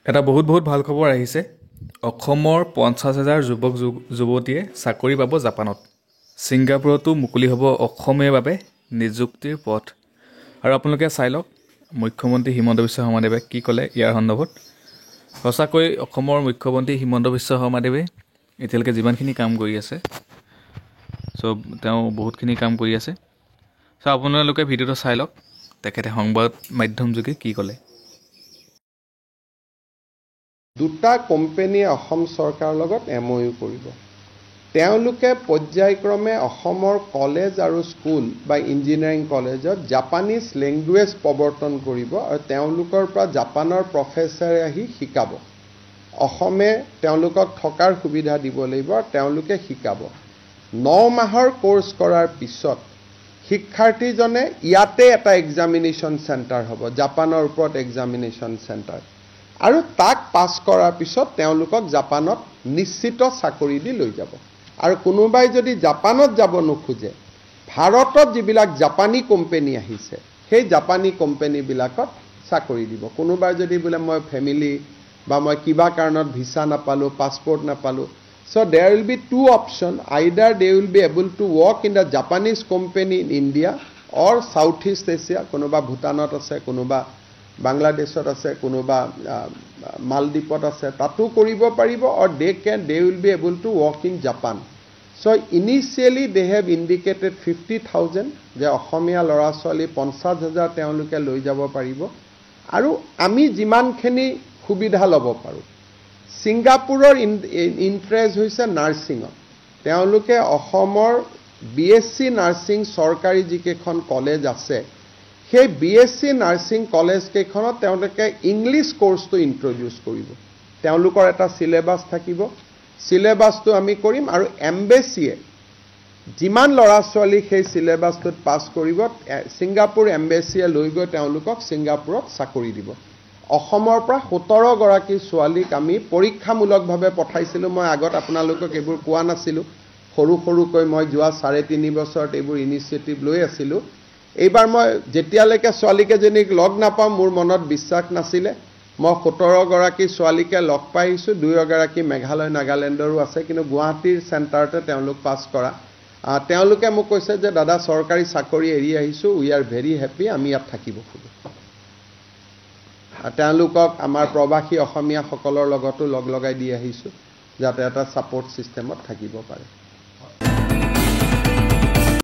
এটা বহুত ভাল খবৰ আহিছে। অসমৰ 50,000 যুৱক যুৱতীয়ে চাকৰি পাব জাপানত। ছিংগাপুৰতো মুকলি হ'ব অসমীয়াৰ বাবে নিযুক্তিৰ পথ। আৰু আপোনালোকে চাই লওক মুখ্যমন্ত্ৰী হিমন্ত বিশ্ব শৰ্মাদেৱে কি ক'লে ইয়াৰ সন্দৰ্ভত। সঁচাকৈ অসমৰ মুখ্যমন্ত্ৰী হিমন্ত বিশ্ব শৰ্মাদেৱে এতিয়ালৈকে যিমানখিনি কাম কৰি আছে তেওঁ বহুতখিনি কাম কৰি আছে। আপোনালোকে ভিডিঅ'টো চাই লওক তেখেতে সংবাদ মাধ্যম যোগে কি ক'লে। দুটা কোম্পানীয়ে অসম চৰকাৰৰ লগত MOU কৰিব। তেওঁলোকে পৰ্যায়ক্ৰমে অসমৰ কলেজ আৰু স্কুল বা ইঞ্জিনিয়াৰিং কলেজত জাপানীজ লেংগুৱেজ প্ৰৱৰ্তন কৰিব আৰু তেওঁলোকৰ পৰা জাপানৰ প্ৰফেচাৰে আহি শিকাব। অসমে তেওঁলোকক থকাৰ সুবিধা দিব লাগিব আৰু তেওঁলোকে শিকাব। 9 মাহৰ কোৰ্চ কৰাৰ পিছত শিক্ষাৰ্থীজনে ইয়াতে এটা এক্সামিনেশ্যন চেণ্টাৰ হ'ব, জাপানৰ ওপৰত এক্সামিনেশ্যন চেণ্টাৰ, আৰু তাক পাছ কৰাৰ পিছত তেওঁলোকক জাপানত নিশ্চিত চাকৰি দি লৈ যাব। আৰু কোনোবাই যদি জাপানত যাব নোখোজে, ভাৰতত যিবিলাক জাপানী কোম্পানী আহিছে সেই জাপানী কোম্পানীবিলাকত চাকৰি দিব। কোনোবাই যদি বোলে মই ফেমিলি বা মই কিবা কাৰণত ভিছা নাপালোঁ, পাছপৰ্ট নাপালোঁ, so there will be two options. Either they will be able to work in the Japanese company in India or Southeast Asia. কোনোবা ভূটানত আছে, কোনোবা বাংলাদেশত আছে, কোনোবা মালদ্বীপত আছে, তাতো কৰিব পাৰিব, or they will be able to work in Japan. So initially they have indicated 50,000 যে অসমীয়া ল'ৰা ছোৱালী 50,000 তেওঁলোকে লৈ যাব পাৰিব। আৰু আমি যিমানখিনি সুবিধা ল'ব পাৰোঁ। ছিংগাপুৰৰ ইণ্টাৰেষ্ট হৈছে নাৰ্ছিঙত। তেওঁলোকে অসমৰ BSc নাৰ্ছিং চৰকাৰী যিকেইখন কলেজ আছে সেই BSc নাৰ্ছিং কলেজ কেইখনত তেওঁলোকে ইংলিছ কোৰ্চটো ইন্ট্ৰডিউচ কৰিব। তেওঁলোকৰ এটা সিলেবাছ থাকিব, সিলেবাছটো আমি কৰিম, আৰু এম্বেচিয়ে যিমান ল'ৰা ছোৱালী সেই সিলেবাছটোত পাছ কৰিব ছিংগাপুৰ এম্বেচিয়ে লৈ গৈ তেওঁলোকক ছিংগাপুৰত চাকৰি দিব। অসমৰ পৰা 17 গৰাকী ছোৱালীক আমি পৰীক্ষামূলকভাৱে পঠাইছিলোঁ। মই আগত আপোনালোকক এইবোৰ কোৱা নাছিলোঁ, সৰুকৈ মই যোৱা 3.5 বছৰত এইবোৰ ইনিচিয়েটিভ লৈ আছিলোঁ। এইবাৰ মই যেতিয়ালৈকে ছোৱালীকেইজনীক লগ নাপাওঁ মোৰ মনত বিশ্বাস নাছিলে। মই 17 গৰাকী ছোৱালীকে লগ পাই আহিছোঁ। 2 গৰাকী মেঘালয় নাগালেণ্ডৰো আছে, কিন্তু গুৱাহাটীৰ চেণ্টাৰতে তেওঁলোক পাছ কৰা। তেওঁলোকে মোক কৈছে যে দাদা চৰকাৰী চাকৰি এৰি আহিছোঁ, উই আৰ ভেৰি হেপী, আমি ইয়াত থাকিব খোজোঁ। তেওঁলোকক আমাৰ প্ৰবাসী অসমীয়াসকলৰ লগতো লগাই দি আহিছোঁ যাতে এটা ছাপৰ্ট ছিষ্টেমত থাকিব পাৰে।